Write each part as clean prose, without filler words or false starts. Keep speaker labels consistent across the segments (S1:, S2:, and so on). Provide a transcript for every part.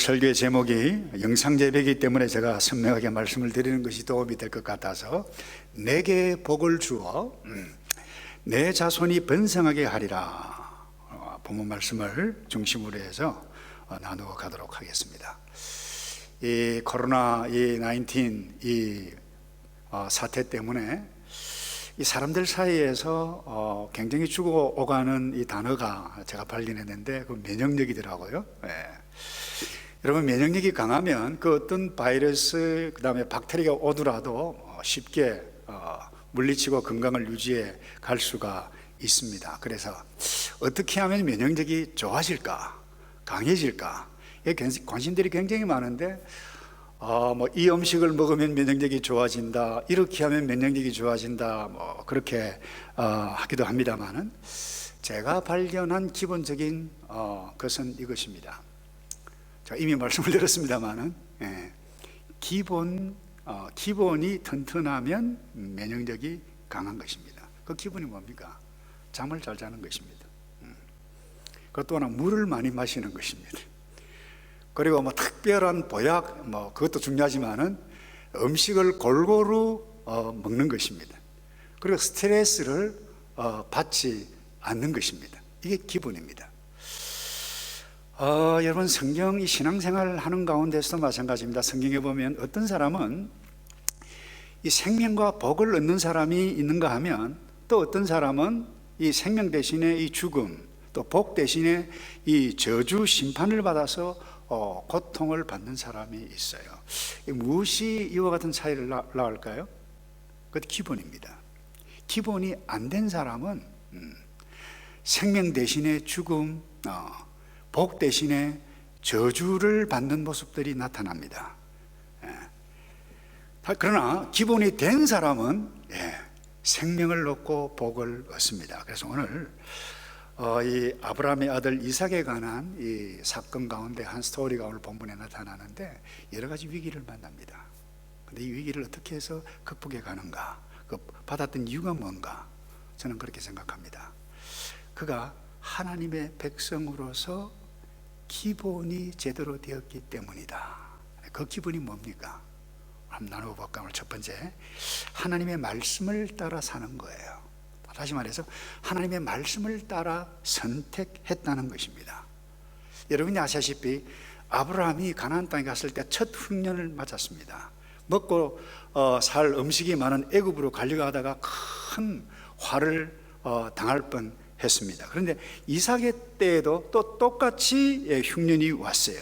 S1: 설교의 제목이 영상제배이기 때문에 제가 선명하게 말씀을 드리는 것이 도움이 될 것 같아서 내게 복을 주어 내 자손이 번성하게 하리라, 본문 말씀을 중심으로 해서 나누어 가도록 하겠습니다. 이 코로나 19 사태 때문에 이 사람들 사이에서 굉장히 죽어오가는 이 단어가 제가 발견했는데 그 면역력이더라고요. 여러분, 면역력이 강하면 그 어떤 바이러스, 그 다음에 박테리아가 오더라도 쉽게 물리치고 건강을 유지해 갈 수가 있습니다. 그래서 어떻게 하면 면역력이 좋아질까, 강해질까, 관심들이 굉장히 많은데 이 음식을 먹으면 면역력이 좋아진다, 이렇게 하면 면역력이 좋아진다, 그렇게 하기도 합니다만은, 제가 발견한 기본적인 것은 이것입니다. 제가 이미 말씀을 드렸습니다만은, 기본이 튼튼하면 면역력이 강한 것입니다. 그 기본이 뭡니까? 잠을 잘 자는 것입니다. 그것 또한 물을 많이 마시는 것입니다. 그리고 특별한 보약, 그것도 중요하지만은 음식을 골고루 먹는 것입니다. 그리고 스트레스를 받지 않는 것입니다. 이게 기본입니다. 여러분, 성경, 이 신앙생활 하는 가운데서도 마찬가지입니다. 성경에 보면 어떤 사람은 이 생명과 복을 얻는 사람이 있는가 하면, 또 어떤 사람은 이 생명 대신에 이 죽음, 또 복 대신에 이 저주, 심판을 받아서 고통을 받는 사람이 있어요. 무엇이 이와 같은 차이를 낳을까요? 그것도 기본입니다. 기본이 안 된 사람은 생명 대신에 죽음, 복 대신에 저주를 받는 모습들이 나타납니다. 그러나 기본이 된 사람은 생명을 얻고 복을 얻습니다. 그래서 오늘 이 아브라함의 아들 이삭에 관한 이 사건 가운데 한 스토리가 오늘 본문에 나타나는데, 여러 가지 위기를 만납니다. 그런데 이 위기를 어떻게 해서 극복해 가는가, 그 받았던 이유가 뭔가, 저는 그렇게 생각합니다. 그가 하나님의 백성으로서 기본이 제대로 되었기 때문이다. 그 기본이 뭡니까? 한번 나눠볼까? 오늘 첫 번째, 하나님의 말씀을 따라 사는 거예요. 다시 말해서 하나님의 말씀을 따라 선택했다는 것입니다. 여러분이 아시다시피 아브라함이 가나안 땅에 갔을 때 첫 흉년을 맞았습니다. 먹고 살 음식이 많은 애굽으로 가려가다가 큰 화를 당할 뻔했습니다. 그런데 이삭의 때에도 또 똑같이 흉년이 왔어요.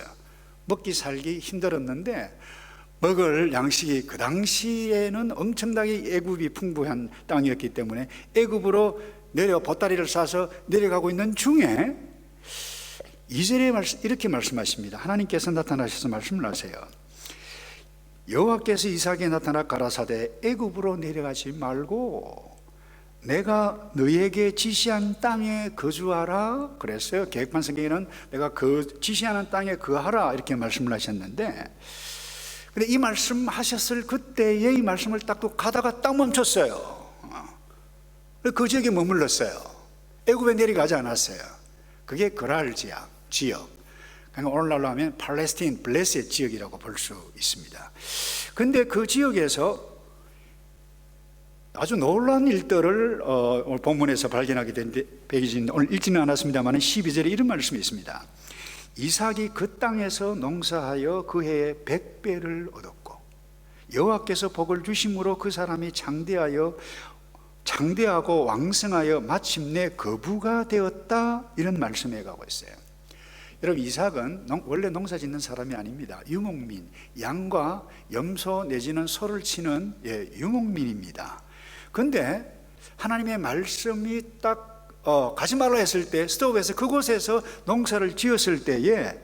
S1: 먹기 살기 힘들었는데 먹을 양식이 그 당시에는 엄청나게 애굽이 풍부한 땅이었기 때문에 애굽으로 보따리를 싸서 내려가고 있는 중에 2절에 이렇게 말씀하십니다. 하나님께서 나타나셔서 말씀을 하세요. 여호와께서 이삭에게 나타나 가라사대 애굽으로 내려가지 말고 내가 너희에게 지시한 땅에 거주하라 그랬어요. 계획판 성경에는 내가 그 지시하는 땅에 거하라 이렇게 말씀을 하셨는데, 근데 이 말씀 하셨을 그때에 이 말씀을 딱 가다가 딱 멈췄어요. 그 지역에 머물렀어요. 애굽에 내려가지 않았어요. 그게 그랄 지역. 그러니까 오늘날로 하면 팔레스틴 블레셋 지역이라고 볼 수 있습니다. 근데 그 지역에서 아주 놀라운 일들을 오늘 본문에서 발견하게 되는데, 오늘 읽지는 않았습니다만 12절에 이런 말씀이 있습니다. 이삭이 그 땅에서 농사하여 그 해에 100배를 얻었고 여호와께서 복을 주심으로 그 사람이 장대하고 왕성하여 마침내 거부가 되었다, 이런 말씀에 가고 있어요. 여러분, 이삭은 원래 농사 짓는 사람이 아닙니다. 유목민, 양과 염소 내지는 소를 치는 유목민입니다. 그런데 하나님의 말씀이 딱 가지 말라 했을 때, 스톱해서 그곳에서 농사를 지었을 때에,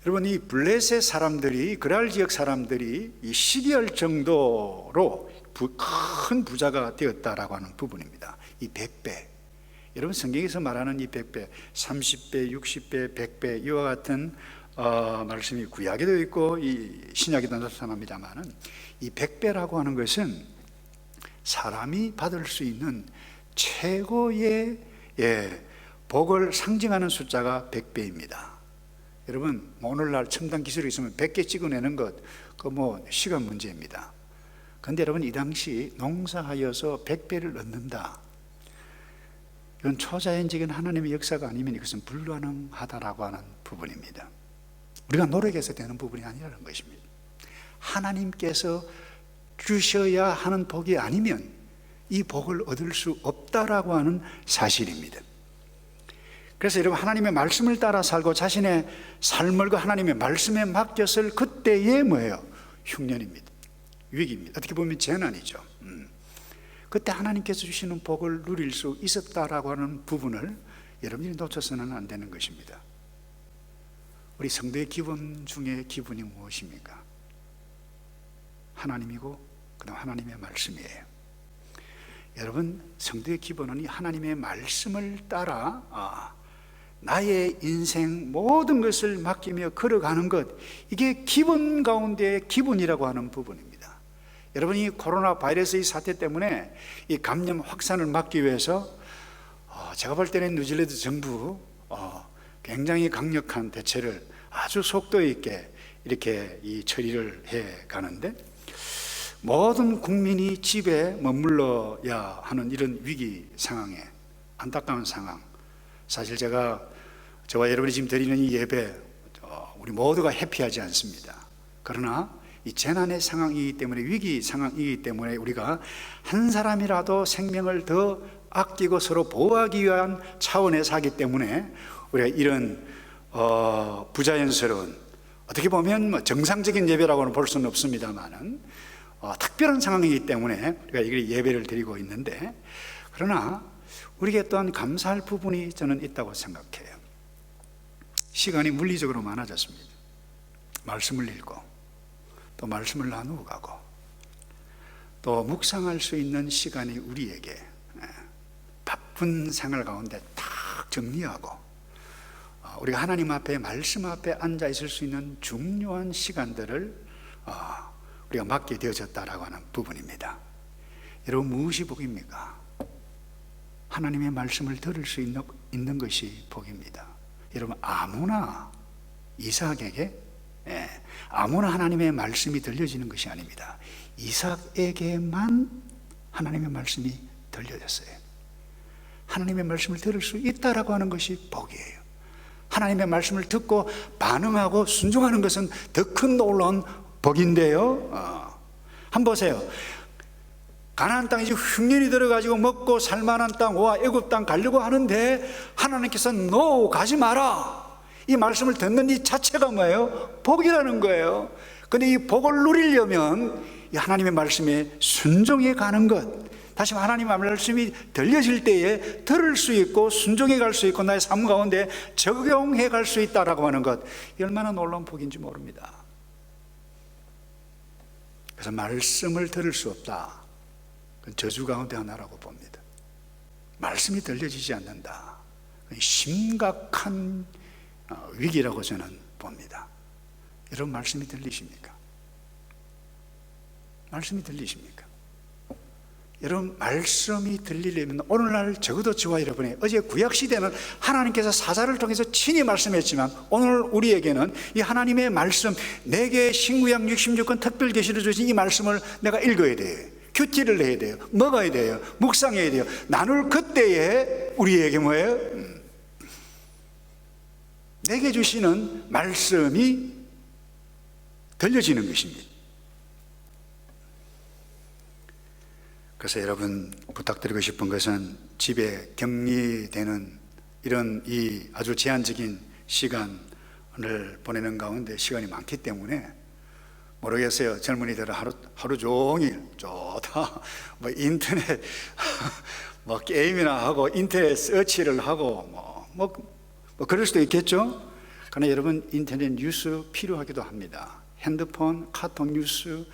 S1: 여러분, 이 블레셋 사람들이, 그랄 지역 사람들이 이 12월 정도로 큰 부자가 되었다라고 하는 부분입니다. 이 100배, 여러분, 성경에서 말하는 이 100배, 30배, 60배, 100배, 이와 같은 말씀이 구약에 되어 있고 이 신약에도 나타납니다만은, 이 100배라고 하는 것은 사람이 받을 수 있는 최고의 복을 상징하는 숫자가 100배입니다. 여러분, 오늘날 첨단 기술이 있으면 100개 찍어내는 것, 그 시간 문제입니다. 그런데 여러분, 이 당시 농사하여서 100배를 얻는다, 이건 초자연적인 하나님의 역사가 아니면 이것은 불가능하다라고 하는 부분입니다. 우리가 노력해서 되는 부분이 아니라는 것입니다. 하나님께서 주셔야 하는 복이 아니면 이 복을 얻을 수 없다라고 하는 사실입니다. 그래서 여러분, 하나님의 말씀을 따라 살고 자신의 삶을 그 하나님의 말씀에 맡겼을 그때의 흉년입니다. 위기입니다. 어떻게 보면 재난이죠. 그때 하나님께서 주시는 복을 누릴 수 있었다라고 하는 부분을 여러분이 놓쳐서는 안 되는 것입니다. 우리 성도의 기본 중에 기본이 무엇입니까? 하나님이고 그다음 하나님의 말씀이에요. 여러분, 성도의 기본은 이 하나님의 말씀을 따라 나의 인생 모든 것을 맡기며 걸어가는 것, 이게 기본 가운데 기본이라고 하는 부분입니다. 여러분이 코로나 바이러스의 사태 때문에 이 감염 확산을 막기 위해서 제가 볼 때는 뉴질랜드 정부 굉장히 강력한 대처를 아주 속도 있게 이렇게 이 처리를 해 가는데, 모든 국민이 집에 머물러야 하는 이런 위기 상황에, 안타까운 상황, 사실 저와 여러분이 지금 드리는 이 예배, 우리 모두가 해피하지 않습니다. 그러나 이 재난의 상황이기 때문에, 위기 상황이기 때문에 우리가 한 사람이라도 생명을 더 아끼고 서로 보호하기 위한 차원에서 하기 때문에 우리가 이런 부자연스러운, 어떻게 보면 정상적인 예배라고는 볼 수는 없습니다만은 특별한 상황이기 때문에 우리가 이걸 예배를 드리고 있는데, 그러나 우리에게 또한 감사할 부분이 저는 있다고 생각해요. 시간이 물리적으로 많아졌습니다. 말씀을 읽고 또 말씀을 나누고 가고 또 묵상할 수 있는 시간이 우리에게 바쁜 생활 가운데 딱 정리하고 우리가 하나님 앞에, 말씀 앞에 앉아 있을 수 있는 중요한 시간들을 우리가 맡게 되어졌다라고 하는 부분입니다. 여러분, 무엇이 복입니까? 하나님의 말씀을 들을 수 있는 것이 복입니다. 여러분, 아무나 이삭에게 아무나 하나님의 말씀이 들려지는 것이 아닙니다. 이삭에게만 하나님의 말씀이 들려졌어요. 하나님의 말씀을 들을 수 있다라고 하는 것이 복이에요. 하나님의 말씀을 듣고 반응하고 순종하는 것은 더 큰 놀라운 복인데요. 한번 보세요. 가나안 땅에 이제 흉년이 들어가지고 먹고 살만한 땅, 애굽 땅 가려고 하는데 하나님께서 노, 가지 마라, 이 말씀을 듣는 이 자체가 뭐예요? 복이라는 거예요. 근데 이 복을 누리려면 이 하나님의 말씀에 순종해 가는 것, 다시 하나님의 말씀이 들려질 때에 들을 수 있고 순종해 갈 수 있고 나의 삶 가운데 적용해 갈 수 있다라고 하는 것, 이 얼마나 놀라운 복인지 모릅니다. 그래서 말씀을 들을 수 없다, 그건 저주 가운데 하나라고 봅니다. 말씀이 들려지지 않는다, 심각한 위기라고 저는 봅니다. 여러분, 말씀이 들리십니까? 말씀이 들리십니까? 여러분, 말씀이 들리려면 오늘날 적어도 저와 여러분의, 어제 구약시대는 하나님께서 사자를 통해서 친히 말씀했지만 오늘 우리에게는 이 하나님의 말씀, 내게 신구약 66권 특별 계시를 주신 이 말씀을 내가 읽어야 돼요. 큐티를 해야 돼요. 먹어야 돼요. 묵상해야 돼요. 나눌 그때에 우리에게 뭐예요? 내게 주시는 말씀이 들려지는 것입니다. 그래서 여러분, 부탁드리고 싶은 것은 집에 격리되는 이런 이 아주 제한적인 시간을 보내는 가운데 시간이 많기 때문에 모르겠어요. 젊은이들은 하루 종일 좋다 인터넷 게임이나 하고 인터넷 서치를 하고 그럴 수도 있겠죠. 그러나 여러분, 인터넷 뉴스 필요하기도 합니다. 핸드폰, 카톡 뉴스,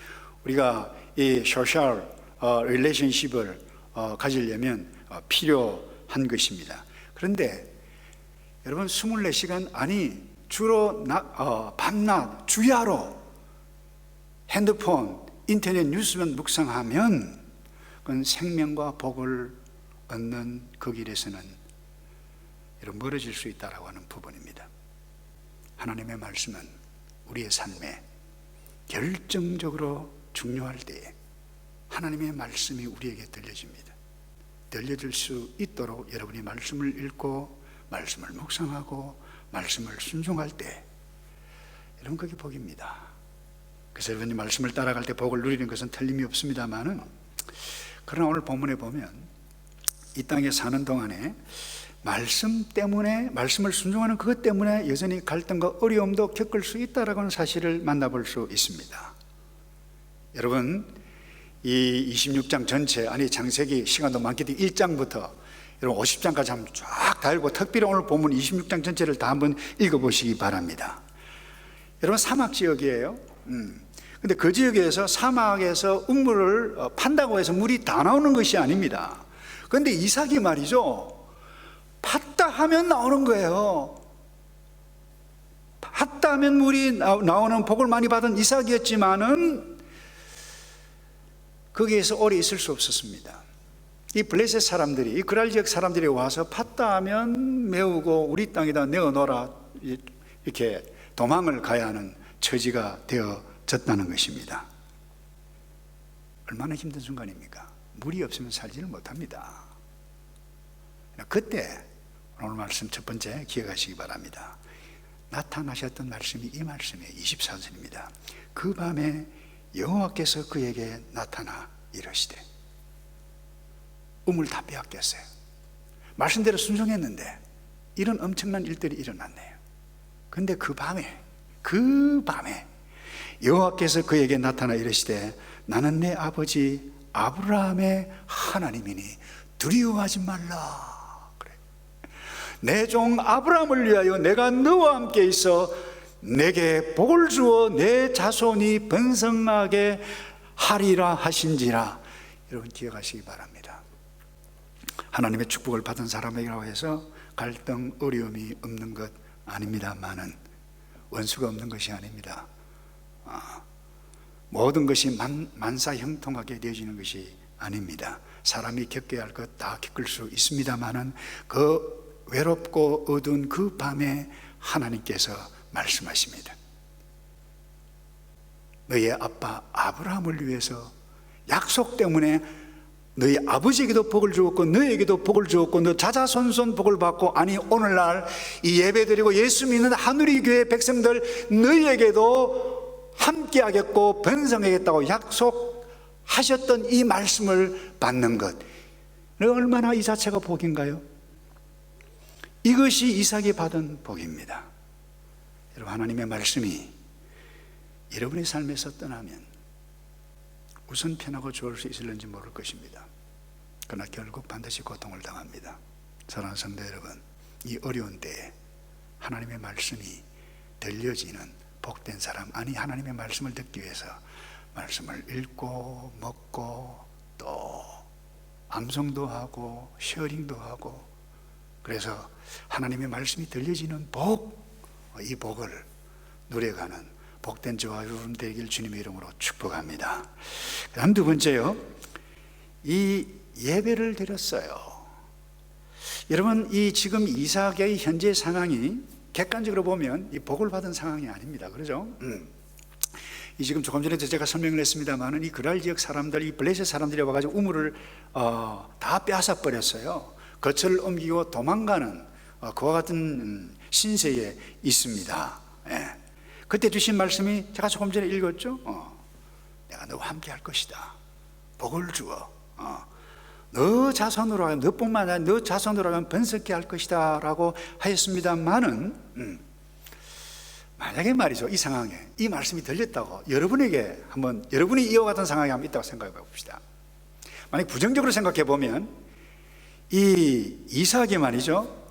S1: 우리가 이 소셜 릴레이션십을 가지려면 필요한 것입니다. 그런데 여러분, 24시간 아니 주로 밤낮 주야로 핸드폰, 인터넷 뉴스만 묵상하면 그건 생명과 복을 얻는 그 길에서는 여러분 멀어질 수 있다라고 하는 부분입니다. 하나님의 말씀은 우리의 삶에 결정적으로 중요할 때에 하나님의 말씀이 우리에게 들려집니다. 들려질 수 있도록 여러분이 말씀을 읽고 말씀을 묵상하고 말씀을 순종할 때, 여러분, 그게 복입니다. 그래서 여러분이 말씀을 따라갈 때 복을 누리는 것은 틀림이 없습니다만은, 그러나 오늘 본문에 보면 이 땅에 사는 동안에 말씀 때문에, 말씀을 순종하는 그것 때문에 여전히 갈등과 어려움도 겪을 수 있다라는 사실을 만나볼 수 있습니다. 여러분, 이 26장 전체, 아니 창세기 시간도 많기 때문에 1장부터 여러분 50장까지 한번 쫙 다 읽고, 특별히 오늘 본문 26장 전체를 다 한번 읽어보시기 바랍니다. 여러분, 사막 지역이에요. 근데 그 지역에서, 사막에서 우물을 판다고 해서 물이 다 나오는 것이 아닙니다. 그런데 이삭이 말이죠, 팠다 하면 나오는 거예요. 팠다 하면 물이 나오는 복을 많이 받은 이삭이었지만은 거기에서 오래 있을 수 없었습니다. 이 블레셋 사람들이, 이 그랄 지역 사람들이 와서 팠다 하면 메우고 우리 땅에다 내어놓아라, 이렇게 도망을 가야 하는 처지가 되어졌다는 것입니다. 얼마나 힘든 순간입니까? 물이 없으면 살지를 못합니다. 그때 오늘 말씀 첫 번째 기억하시기 바랍니다. 나타나셨던 말씀이 이 말씀이에요. 24절입니다. 그 밤에 여호와께서 그에게 나타나 이르시되, 우물 다 빼앗겼어요. 말씀대로 순종했는데 이런 엄청난 일들이 일어났네요. 그런데 그 밤에 여호와께서 그에게 나타나 이르시되, 나는 내 아버지 아브라함의 하나님이니 두려워하지 말라. 내 종 아브라함을 위하여 내가 너와 함께 있어 내게 복을 주어 내 자손이 번성하게 하리라 하신지라. 여러분, 기억하시기 바랍니다. 하나님의 축복을 받은 사람이라고 해서 갈등, 어려움이 없는 것 아닙니다만은, 원수가 없는 것이 아닙니다. 모든 것이 만사형통하게 되어지는 것이 아닙니다. 사람이 겪어야 할 것 다 겪을 수 있습니다만은, 그 외롭고 어두운 그 밤에 하나님께서 말씀하십니다. 너희 아빠 아브라함을 위해서 약속 때문에 너희 아버지에게도 복을 주었고 너에게도 복을 주었고 너 자자손손 복을 받고, 아니 오늘날 이 예배드리고 예수 믿는 하누리 교회 백성들 너희에게도 함께하겠고 번성하겠다고 약속하셨던 이 말씀을 받는 것, 얼마나 이 자체가 복인가요? 이것이 이삭이 받은 복입니다. 여러분, 하나님의 말씀이 여러분의 삶에서 떠나면 우선 편하고 좋을 수 있을는지 모를 것입니다. 그러나 결국 반드시 고통을 당합니다. 사랑하는 성도 여러분, 이 어려운 때에 하나님의 말씀이 들려지는 복된 사람, 아니 하나님의 말씀을 듣기 위해서 말씀을 읽고 먹고 또 암송도 하고 쉐어링도 하고, 그래서 하나님의 말씀이 들려지는 복, 이 복을 누려가는 복된 저와 여러분 되길 주님의 이름으로 축복합니다. 그다음 두 번째요, 이 예배를 드렸어요. 여러분, 이 지금 이삭의 현재 상황이 객관적으로 보면 이 복을 받은 상황이 아닙니다. 그렇죠? 이 지금 조금 전에 제가 설명을 했습니다만은, 이 그랄 지역 사람들, 이 블레셋 사람들이 와가지고 우물을 다 빼앗아 버렸어요. 거처를 옮기고 도망가는 그와 같은 신세에 있습니다. 예. 그때 주신 말씀이 제가 조금 전에 읽었죠. 내가 너와 함께 할 것이다. 복을 주어 너 자손으로 하면, 너뿐만 아니라 너 자손으로 하면 번성케 할 것이다 라고 하였습니다만은, 만약에 말이죠, 이 상황에 이 말씀이 들렸다고 여러분에게 한번, 여러분이 이와 같은 상황이 한번 있다고 생각해 봅시다. 만약 부정적으로 생각해 보면, 이 이삭이 말이죠,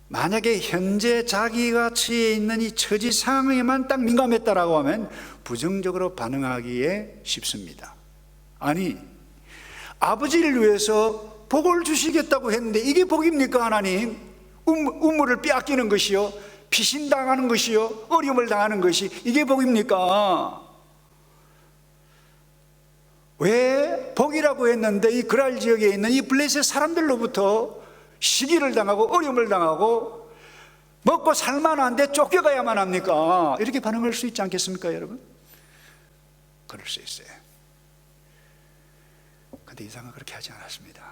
S1: 만약에 현재 자기가 처해 있는 이 처지 상황에만 딱 민감했다라고 하면 부정적으로 반응하기에 쉽습니다. 아니, 아버지를 위해서 복을 주시겠다고 했는데 이게 복입니까? 하나님, 우물을 빼앗기는 것이요, 피신당하는 것이요, 어려움을 당하는 것이 이게 복입니까? 왜 복이라고 했는데 이 그랄 지역에 있는 이 블레셋 사람들로부터 시기를 당하고 어려움을 당하고 먹고 살만한데 쫓겨가야만 합니까? 이렇게 반응할 수 있지 않겠습니까, 여러분? 그럴 수 있어요. 근데 이삭은 그렇게 하지 않았습니다.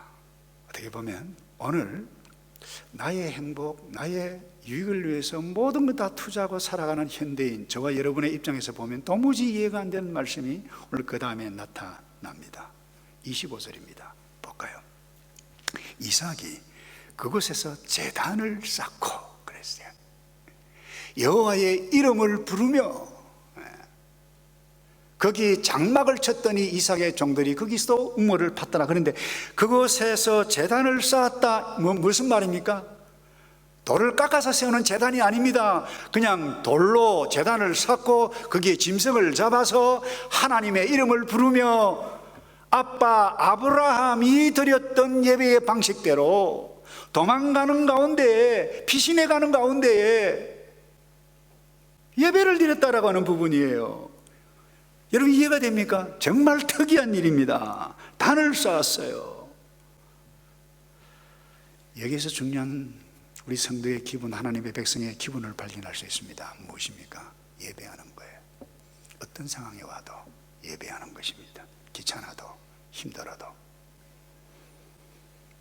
S1: 어떻게 보면 오늘 나의 행복, 나의 유익을 위해서 모든 걸 다 투자하고 살아가는 현대인, 저와 여러분의 입장에서 보면 도무지 이해가 안 되는 말씀이 오늘 그 다음에 나타납니다. 25절입니다. 볼까요? 이삭이 그곳에서 제단을 쌓고 그랬어요. 여호와의 이름을 부르며 거기 장막을 쳤더니 이삭의 종들이 거기서 우물을 팠더라. 그런데 그곳에서 제단을 쌓았다. 무슨 말입니까? 돌을 깎아서 세우는 제단이 아닙니다. 그냥 돌로 제단을 쌓고 거기에 짐승을 잡아서 하나님의 이름을 부르며 아빠 아브라함이 드렸던 예배의 방식대로 도망가는 가운데, 피신해 가는 가운데 예배를 드렸다라고 하는 부분이에요. 여러분 이해가 됩니까? 정말 특이한 일입니다. 단을 쌓았어요. 여기서 중요한 우리 성도의 기분, 하나님의 백성의 기분을 발견할 수 있습니다. 무엇입니까? 예배하는 거예요. 어떤 상황에 와도 예배하는 것입니다. 귀찮아도 힘들어도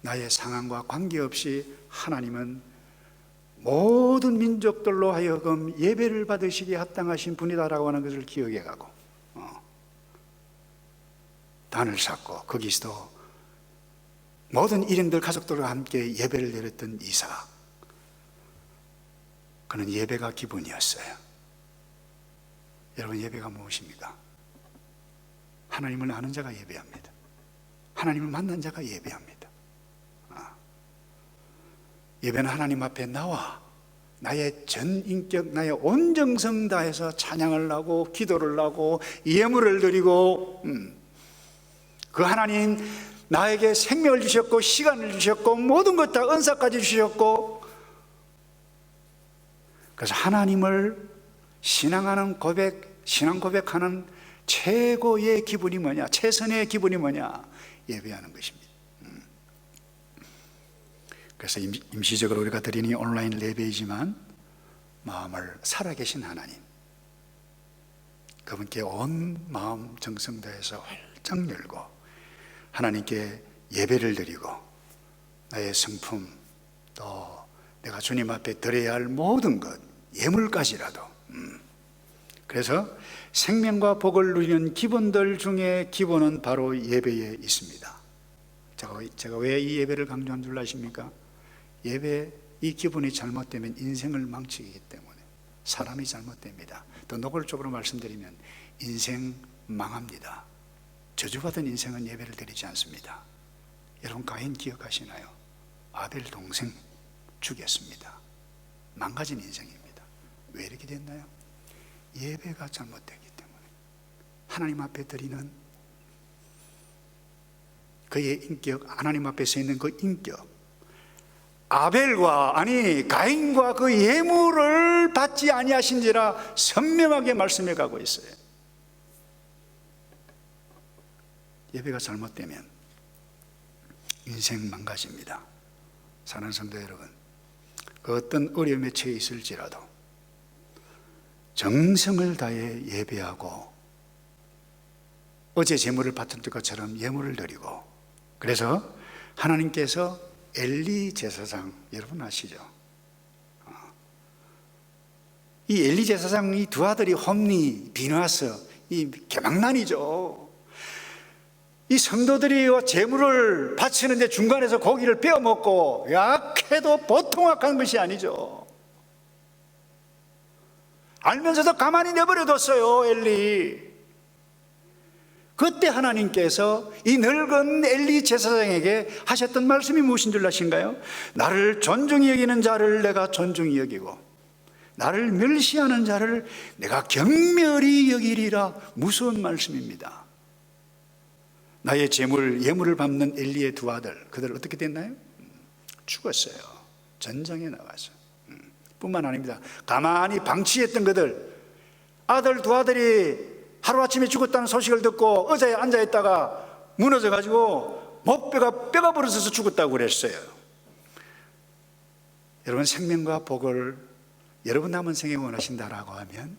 S1: 나의 상황과 관계없이 하나님은 모든 민족들로 하여금 예배를 받으시기에 합당하신 분이다라고 하는 것을 기억해 가고 단을 쌓고 거기서도 모든 일인들 가족들과 함께 예배를 드렸던 이삭, 그는 예배가 기본이었어요. 여러분 예배가 무엇입니까? 하나님을 아는 자가 예배합니다. 하나님을 만난 자가 예배합니다. 예배는 하나님 앞에 나와 나의 전 인격, 나의 온 정성 다해서 찬양을 하고 기도를 하고 예물을 드리고 그 하나님 나에게 생명을 주셨고 시간을 주셨고 모든 것 다 은사까지 주셨고, 그래서 하나님을 신앙하는 고백, 신앙 고백하는 최고의 기분이 뭐냐, 최선의 기분이 뭐냐? 예배하는 것입니다. 그래서 임시적으로 우리가 드리는 온라인 예배이지만 마음을 살아계신 하나님, 그분께 온 마음 정성 다해서 활짝 열고 하나님께 예배를 드리고 나의 성품, 또 내가 주님 앞에 드려야 할 모든 것, 예물까지라도. 그래서 생명과 복을 누리는 기본들 중에 기본은 바로 예배에 있습니다. 제가 왜 이 예배를 강조한 줄 아십니까? 예배, 이 기본이 잘못되면 인생을 망치기 때문에, 사람이 잘못됩니다. 더 노골적으로 말씀드리면 인생 망합니다. 저주받은 인생은 예배를 드리지 않습니다. 여러분 가인 기억하시나요? 아벨 동생 죽였습니다. 망가진 인생입니다. 왜 이렇게 됐나요? 예배가 잘못되기 때문에. 하나님 앞에 드리는 그의 인격, 하나님 앞에 서 있는 그 인격, 아벨과, 아니 가인과 그 예물을 받지 아니하신지라 선명하게 말씀해 가고 있어요. 예배가 잘못되면 인생 망가집니다. 사랑하는 성도 여러분, 그 어떤 어려움에 처해 있을지라도 정성을 다해 예배하고 어제 제물을 받던 것처럼 예물을 드리고, 그래서 하나님께서 엘리 제사장, 여러분 아시죠? 이 엘리 제사장 이 두 아들이 홈니, 비나스, 이 개망난이죠. 이 성도들이 제물을 바치는데 중간에서 고기를 빼어먹고 약해도 보통 악한 것이 아니죠. 알면서도 가만히 내버려뒀어요, 엘리. 그때 하나님께서 이 늙은 엘리 제사장에게 하셨던 말씀이 무엇인 줄 아신가요? 나를 존중히 여기는 자를 내가 존중히 여기고 나를 멸시하는 자를 내가 경멸히 여기리라. 무서운 말씀입니다. 나의 예물을 밟는 엘리의 두 아들, 그들 어떻게 됐나요? 죽었어요. 전장에 나가서. 뿐만 아닙니다. 가만히 방치했던 그들, 아들 두 아들이 하루아침에 죽었다는 소식을 듣고 의자에 앉아있다가 무너져가지고 뼈가 부러져서 죽었다고 그랬어요. 여러분 생명과 복을 여러분 남은 생에 원하신다라고 하면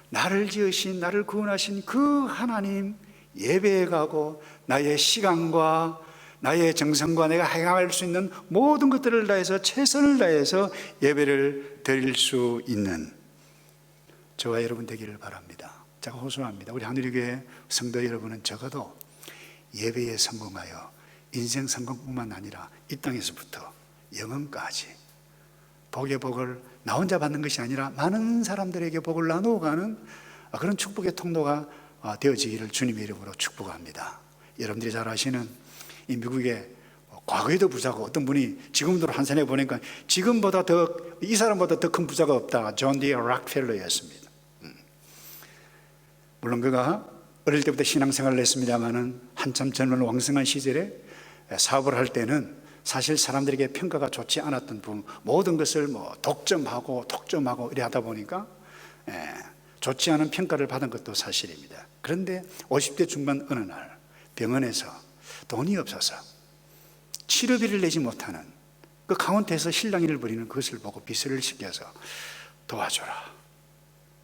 S1: 나를 지으신, 나를 구원하신 그 하나님 예배에 가고 나의 시간과 나의 정성과 내가 행할 수 있는 모든 것들을 다해서 최선을 다해서 예배를 드릴 수 있는 저와 여러분 되기를 바랍니다. 제가 호소합니다. 우리 하늘교회 성도 여러분은 적어도 예배에 성공하여 인생 성공뿐만 아니라 이 땅에서부터 영원까지 복의 복을 나 혼자 받는 것이 아니라 많은 사람들에게 복을 나누어가는 그런 축복의 통로가 되어지기를 주님의 이름으로 축복합니다. 여러분들이 잘 아시는 이 미국의 과거에도 부자고 어떤 분이 지금도 한산해 보니까 지금보다 이 사람보다 더 큰 부자가 없다. 존 D. 락펠러였습니다. 물론 그가 어릴 때부터 신앙생활을 했습니다마는 한참 젊은 왕성한 시절에 사업을 할 때는 사실 사람들에게 평가가 좋지 않았던 부분, 모든 것을 독점하고 이래 하다 보니까 좋지 않은 평가를 받은 것도 사실입니다. 그런데 50대 중반 어느 날 병원에서 돈이 없어서 치료비를 내지 못하는 그 카운터에서 실랑이를 벌이는 그것을 보고 비서를 시켜서 도와줘라.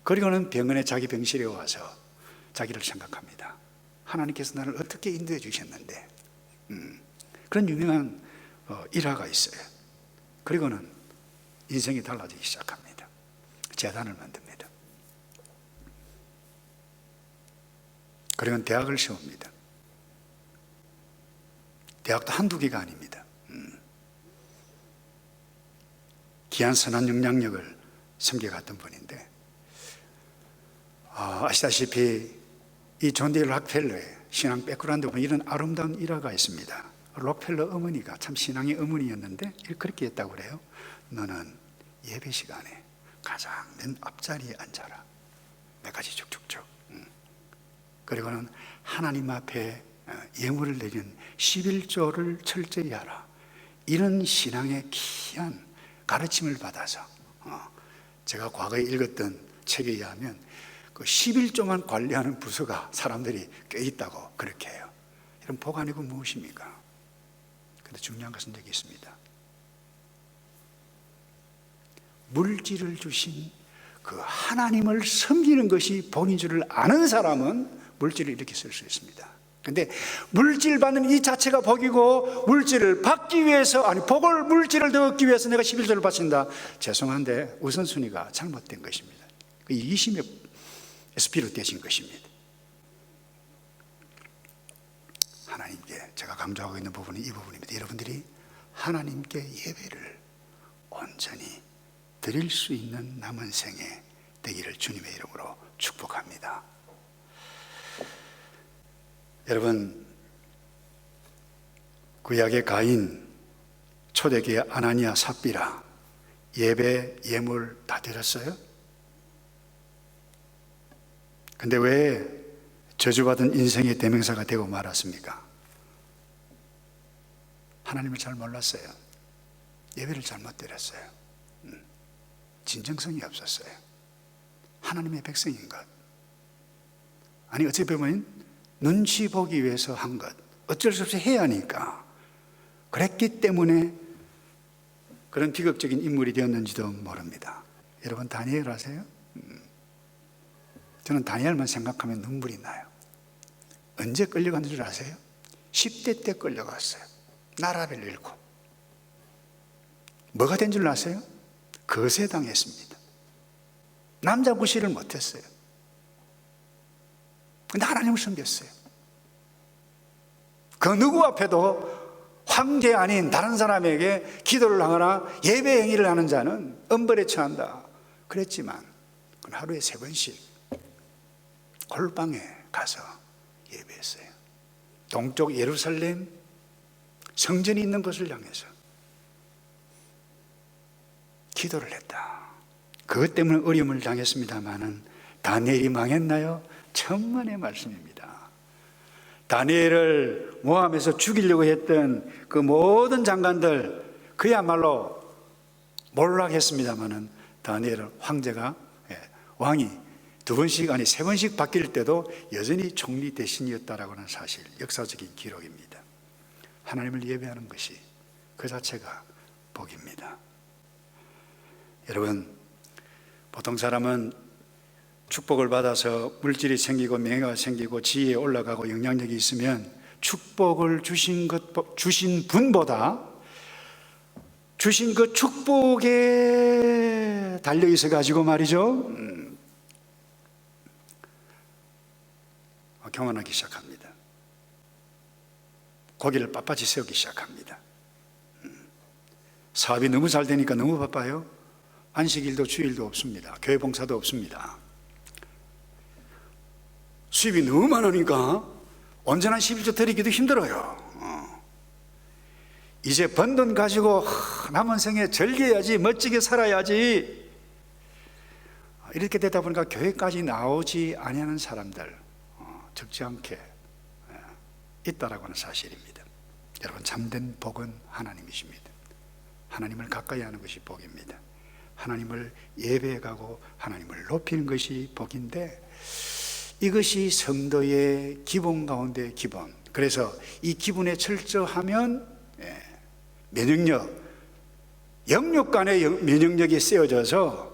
S1: 그리고는 병원에 자기 병실에 와서 자기를 생각합니다. 하나님께서 나를 어떻게 인도해 주셨는데 그런 유명한 일화가 있어요. 그리고는 인생이 달라지기 시작합니다. 재단을 만듭니다. 그리고는 대학을 세웁니다. 대학도 한두 개가 아닙니다. 귀한 선한 영향력을 섬겨갔던 분인데 아시다시피 이 존 D. 락펠러의 신앙 백그라운드 보면 이런 아름다운 일화가 있습니다. 록펠러 어머니가 참 신앙의 어머니였는데 그렇게 했다고 그래요. 너는 예배 시간에 가장 맨 앞자리에 앉아라. 몇 가지 쭉쭉쭉. 그리고는 하나님 앞에 예물을 드리는 11조를 철저히 하라. 이런 신앙의 귀한 가르침을 받아서 제가 과거에 읽었던 책에 의하면 그 11조만 관리하는 부서가 사람들이 꽤 있다고 그렇게 해요. 이런 복 아니고 무엇입니까? 근데 중요한 것은 여기 있습니다. 물질을 주신 그 하나님을 섬기는 것이 본인 줄을 아는 사람은 물질을 이렇게 쓸 수 있습니다. 근데 물질 받는 이 자체가 복이고 물질을 받기 위해서 물질을 더 얻기 위해서 내가 11조를 바친다. 죄송한데 우선순위가 잘못된 것입니다. 그 이기심에서 비롯되신 것입니다. 하나님께 제가 강조하고 있는 부분은 이 부분입니다. 여러분들이 하나님께 예배를 온전히 드릴 수 있는 남은 생에 되기를 주님의 이름으로 축복합니다. 여러분, 구약의 가인, 초대기의 아나니아 삽비라 예배 예물 다 드렸어요? 근데 왜 저주받은 인생의 대명사가 되고 말았습니까? 하나님을 잘 몰랐어요. 예배를 잘못 드렸어요. 진정성이 없었어요. 하나님의 백성인 것. 어찌 보면 눈치 보기 위해서 한 것. 어쩔 수 없이 해야 하니까. 그랬기 때문에 그런 비극적인 인물이 되었는지도 모릅니다. 여러분 다니엘 아세요? 저는 다니엘만 생각하면 눈물이 나요. 언제 끌려간 줄 아세요? 10대 때 끌려갔어요. 나라를 잃고. 뭐가 된 줄 아세요? 거세당했습니다. 남자 구실을 못했어요. 근데 하나님을 섬겼어요. 그 누구 앞에도 황제 아닌 다른 사람에게 기도를 하거나 예배 행위를 하는 자는 엄벌에 처한다 그랬지만 하루에 3번씩 골방에 가서 예배했어요. 동쪽 예루살렘 성전이 있는 곳을 향해서 기도를 했다. 그것 때문에 어려움을 당했습니다마는 다니엘이 망했나요? 천만의 말씀입니다. 다니엘을 모함해서 죽이려고 했던 그 모든 장관들 그야말로 몰락했습니다마는 다니엘을 왕이 2번씩 3번씩 바뀔 때도 여전히 총리 대신이었다라고 하는 사실, 역사적인 기록입니다. 하나님을 예배하는 것이 그 자체가 복입니다. 여러분, 보통 사람은 축복을 받아서 물질이 생기고 명예가 생기고 지위에 올라가고 영향력이 있으면 축복을 주신 분보다 주신 그 축복에 달려 있어 가지고 말이죠, 교만하기 시작합니다. 고기를 빳빳이 세우기 시작합니다. 사업이 너무 잘 되니까 너무 바빠요. 안식일도 주일도 없습니다. 교회 봉사도 없습니다. 수입이 너무 많으니까 언제나 11조 드리기도 힘들어요. 이제 번 돈 가지고 남은 생에 즐겨야지, 멋지게 살아야지, 이렇게 되다 보니까 교회까지 나오지 아니하는 사람들 적지 않게 있다라고 하는 사실입니다. 여러분, 참된 복은 하나님이십니다. 하나님을 가까이 하는 것이 복입니다. 하나님을 예배해 가고 하나님을 높이는 것이 복인데, 이것이 성도의 기본 가운데 기본. 그래서 이 기본에 철저하면 면역력, 영육 간의 면역력이 세워져서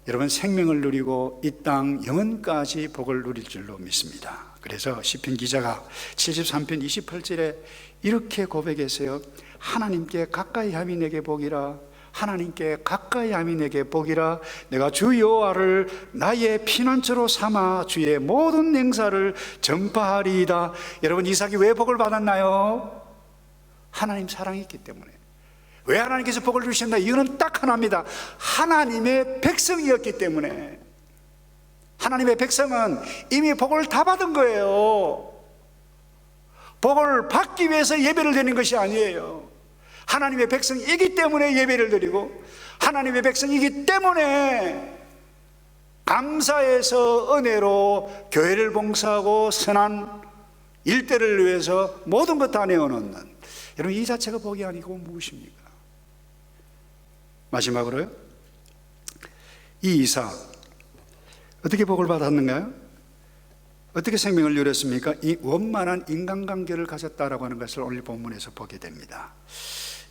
S1: 여러분 생명을 누리고 이 땅 영원까지 복을 누릴 줄로 믿습니다. 그래서 시편 기자가 73편 28절에 이렇게 고백했어요. 하나님께 가까이 함이 내게 복이라. 하나님께 가까이 함이 내게 복이라. 내가 주 여호와를 나의 피난처로 삼아 주의 모든 행사를 전파하리이다. 여러분, 이삭이 왜 복을 받았나요? 하나님 사랑이 있기 때문에. 왜 하나님께서 복을 주셨나? 이유는 딱 하나입니다. 하나님의 백성이었기 때문에. 하나님의 백성은 이미 복을 다 받은 거예요. 복을 받기 위해서 예배를 드리는 것이 아니에요. 하나님의 백성이기 때문에 예배를 드리고, 하나님의 백성이기 때문에 감사해서 은혜로 교회를 봉사하고 선한 일대를 위해서 모든 것 다 내어놓는, 여러분, 이 자체가 복이 아니고 무엇입니까? 마지막으로요, 이 이삭 어떻게 복을 받았는가요? 어떻게 생명을 누렸습니까? 이 원만한 인간관계를 가졌다라고 하는 것을 오늘 본문에서 보게 됩니다.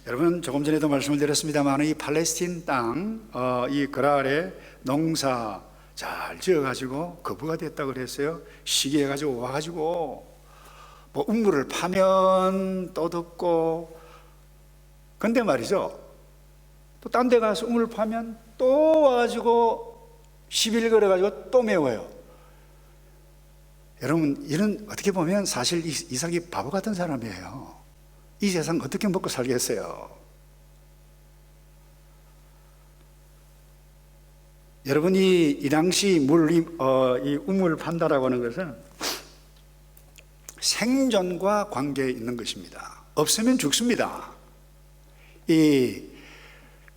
S1: 여러분, 조금 전에도 말씀을 드렸습니다만 이 팔레스틴 땅, 이 그랄에 농사 잘 지어가지고 거부가 됐다고 그랬어요. 시기해가지고 와가지고 뭐 우물을 파면 또 덮고, 근데 말이죠, 또 딴 데 가서 우물을 파면 또 와가지고 시비를 걸어가지고 또 메워요. 여러분, 이런, 어떻게 보면 사실 이삭이 바보 같은 사람이에요. 이 세상 어떻게 먹고 살겠어요? 여러분이 이 당시 이 우물을 판다라고 하는 것은 생존과 관계에 있는 것입니다. 없으면 죽습니다. 이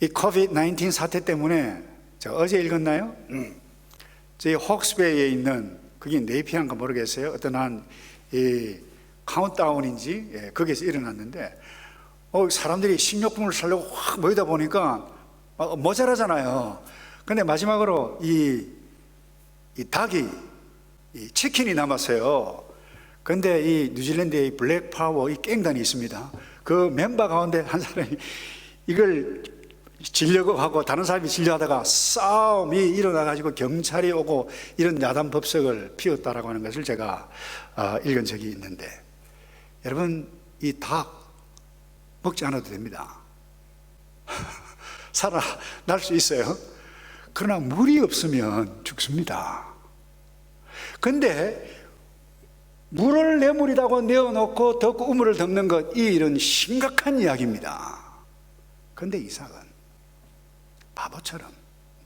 S1: COVID-19 사태 때문에, 저 어제 읽었나요? 저희 혹스베이에 있는, 그게 네이피안가 모르겠어요. 어떤 이 카운트다운인지, 거기에서 일어났는데, 사람들이 식료품을 사려고 확 모이다 보니까 모자라잖아요. 근데 마지막으로 이 닭이, 이 치킨이 남았어요. 근데 이 뉴질랜드의 블랙 파워 이 갱단이 있습니다. 그 멤버 가운데 한 사람이 이걸 지려고 하고 다른 사람이 지려 하다가 싸움이 일어나가지고 경찰이 오고 이런 야단 법석을 피웠다라고 하는 것을 제가 읽은 적이 있는데, 여러분, 이 닭 먹지 않아도 됩니다. 살아날 수 있어요. 그러나 물이 없으면 죽습니다. 근데 물을 내물이라고 내어놓고 덮고 우물을 덮는 것, 이 일은 심각한 이야기입니다. 그런데 이삭은 바보처럼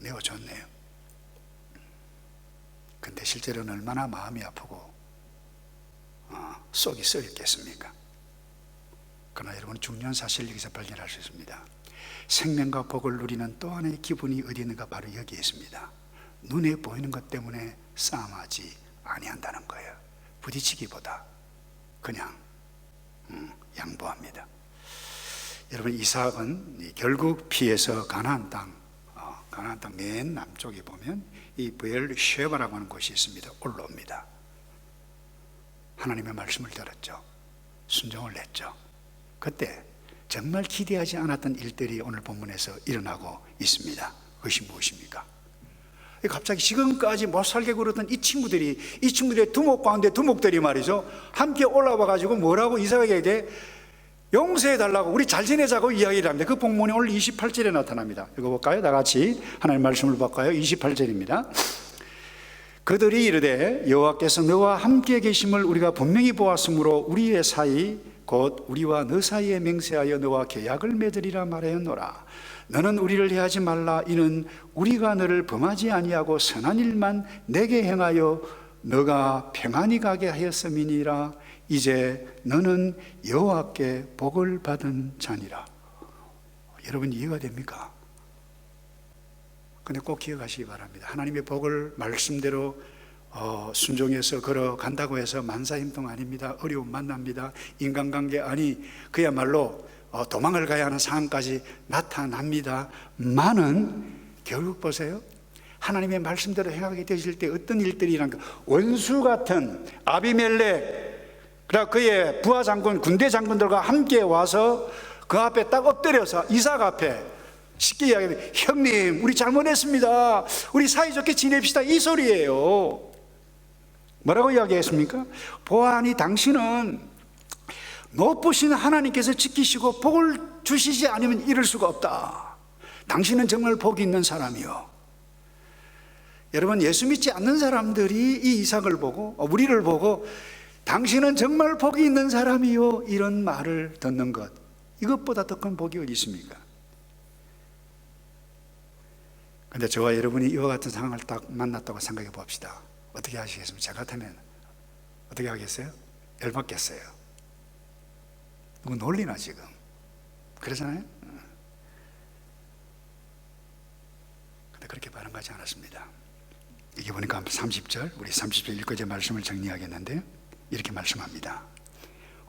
S1: 내어줬네요. 근데 실제로는 얼마나 마음이 아프고 속이 썩였겠습니까? 그러나 여러분, 중요한 사실을 여기서 발견할 수 있습니다. 생명과 복을 누리는 또 하나의 기분이 어디 있는가? 바로 여기에 있습니다. 눈에 보이는 것 때문에 싸움하지 아니한다는 거예요. 부딪히기보다 그냥 양보합니다. 여러분, 이삭은 결국 피해서 가나안 땅 맨 남쪽에 보면 이 브엘쉐바라고 하는 곳이 있습니다. 올라옵니다. 하나님의 말씀을 들었죠. 순종을 했죠. 그때 정말 기대하지 않았던 일들이 오늘 본문에서 일어나고 있습니다. 그것이 무엇입니까? 갑자기 지금까지 못 살게 굴었던 이 친구들의 두목 가운데 두목들이 말이죠, 함께 올라와 가지고 뭐라고 이삭에게 용서해 달라고, 우리 잘 지내자고 이야기를 합니다. 그 본문이 오늘 28절에 나타납니다. 읽어볼까요? 다 같이 하나님 말씀을 볼까요? 28절입니다. 그들이 이르되 여호와께서 너와 함께 계심을 우리가 분명히 보았으므로 우리의 사이 곧 우리와 너 사이에 맹세하여 너와 계약을 맺으리라 말하였노라. 너는 우리를 해하지 말라. 이는 우리가 너를 범하지 아니하고 선한 일만 내게 행하여 너가 평안히 가게 하였음이니라. 이제 너는 여호와께 복을 받은 자니라. 여러분 이해가 됩니까? 근데 꼭 기억하시기 바랍니다. 하나님의 복을 말씀대로 순종해서 걸어간다고 해서 만사힘통 아닙니다. 어려움 만납니다. 인간관계 그야말로 도망을 가야 하는 상황까지 나타납니다. 많은 결국 보세요, 하나님의 말씀대로 행하게 되실 때 어떤 일들이란, 원수 같은 아비멜렉, 그리고 그의 부하 장군, 군대 장군들과 함께 와서 그 앞에 딱 엎드려서 이삭 앞에 쉽게 이야기하면, 형님 우리 잘못했습니다, 우리 사이좋게 지냅시다, 이 소리예요. 뭐라고 이야기했습니까? 보아하니 당신은 높으신 하나님께서 지키시고 복을 주시지 않으면 이럴 수가 없다. 당신은 정말 복이 있는 사람이요. 여러분, 예수 믿지 않는 사람들이 이 이삭을 보고, 우리를 보고 당신은 정말 복이 있는 사람이요, 이런 말을 듣는 것, 이것보다 더 큰 복이 어디 있습니까? 그런데 저와 여러분이 이와 같은 상황을 딱 만났다고 생각해 봅시다. 어떻게 하시겠습니까? 저 같으면 어떻게 하겠어요? 열받겠어요. 누구 놀리나 지금? 그러잖아요? 근데 그렇게 반응하지 않았습니다. 이게 보니까 30절, 우리 30절 읽고제 말씀을 정리하겠는데 이렇게 말씀합니다.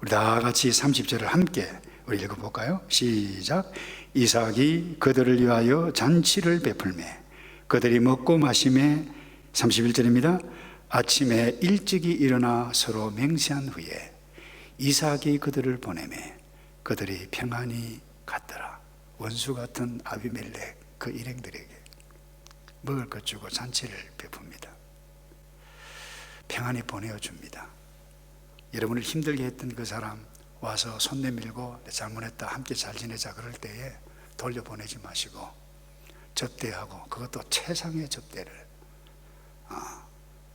S1: 우리 다 같이 30절을 함께 우리 읽어볼까요? 시작. 이삭이 그들을 위하여 잔치를 베풀매 그들이 먹고 마시매, 31절입니다. 아침에 일찍이 일어나 서로 맹세한 후에 이삭이 그들을 보내매 그들이 평안히 갔더라. 원수 같은 아비멜렉 그 일행들에게 먹을 것 주고 잔치를 베풉니다. 평안히 보내어줍니다. 여러분을 힘들게 했던 그 사람 와서 손 내밀고 내 잘못했다, 함께 잘 지내자 그럴 때에 돌려보내지 마시고 접대하고, 그것도 최상의 접대를,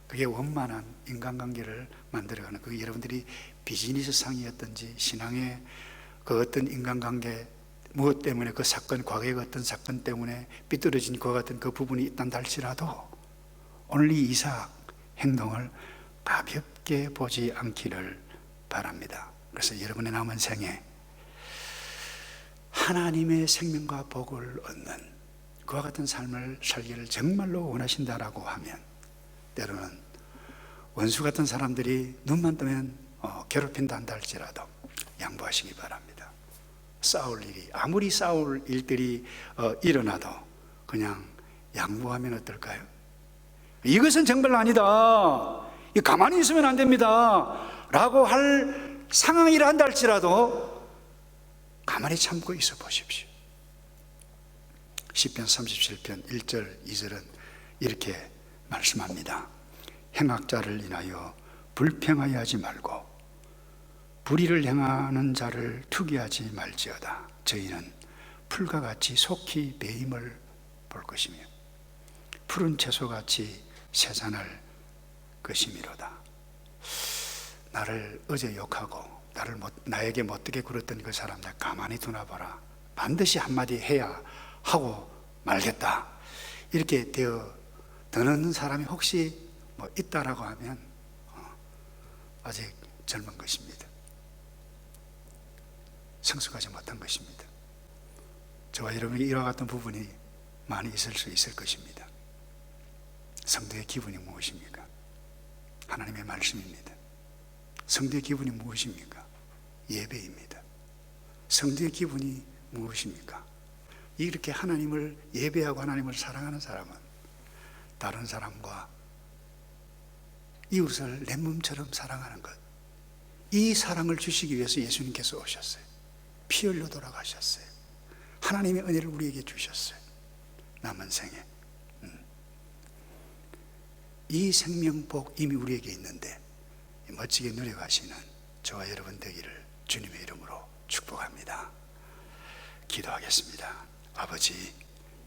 S1: 그게 원만한 인간관계를 만들어가는, 그게 여러분들이 비즈니스 상이었든지 신앙의 그 어떤 인간관계, 무엇 때문에 그 사건, 과거의 어떤 사건 때문에 삐뚤어진 것 같은 그 부분이 있단다 할지라도 오늘 이 이삭 행동을 가볍게 보지 않기를 바랍니다. 그래서 여러분의 남은 생에 하나님의 생명과 복을 얻는 그와 같은 삶을 살기를 정말로 원하신다라고 하면, 때로는 원수 같은 사람들이 눈만 뜨면 괴롭힌다 한다 할지라도 양보하시기 바랍니다. 싸울 일이, 아무리 싸울 일들이 일어나도 그냥 양보하면 어떨까요? 이것은 정말 아니다, 가만히 있으면 안 됩니다 라고 할 상황이라 한다 할지라도 가만히 참고 있어 보십시오. 시편 37편 1절 2절은 이렇게 말씀합니다. 행악자를 인하여 불평하여 하지 말고 불의를 행하는 자를 투기하지 말지어다. 저희는 풀과 같이 속히 배임을 볼 것이며 푸른 채소같이 새산할 것이미로다. 나를 어제 욕하고 나에게 못되게 굴었던 그 사람들 가만히 두나봐라. 반드시 한마디 해야 하고 말겠다. 이렇게 되어 드는 사람이 혹시 있다라고 하면 아직 젊은 것입니다. 성숙하지 못한 것입니다. 저와 여러분이 이와 같은 부분이 많이 있을 수 있을 것입니다. 성도의 기분이 무엇입니까? 하나님의 말씀입니다. 성도의 기분이 무엇입니까? 예배입니다. 성도의 기분이 무엇입니까? 이렇게 하나님을 예배하고 하나님을 사랑하는 사람은 다른 사람과 이웃을 내 몸처럼 사랑하는 것, 이 사랑을 주시기 위해서 예수님께서 오셨어요. 피 흘려 돌아가셨어요. 하나님의 은혜를 우리에게 주셨어요. 남은 생에 이 생명복 이미 우리에게 있는데 멋지게 누려가시는 저와 여러분 되기를 주님의 이름으로 축복합니다. 기도하겠습니다. 아버지,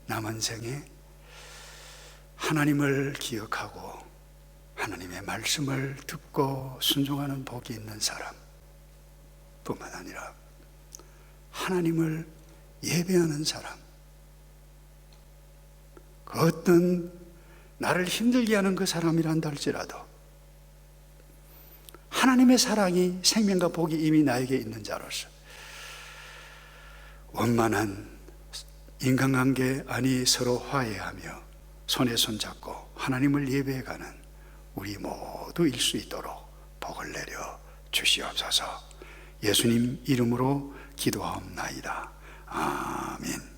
S1: 남은 생에 하나님을 기억하고 하나님의 말씀을 듣고 순종하는 복이 있는 사람 뿐만 아니라 하나님을 예배하는 사람, 그 어떤 나를 힘들게 하는 그 사람이란다 할지라도 하나님의 사랑이 생명과 복이 이미 나에게 있는 자로서 원만한 인간관계 안이 서로 화해하며 손에 손잡고 하나님을 예배해가는 우리 모두일 수 있도록 복을 내려 주시옵소서. 예수님 이름으로 기도하옵나이다. 아멘.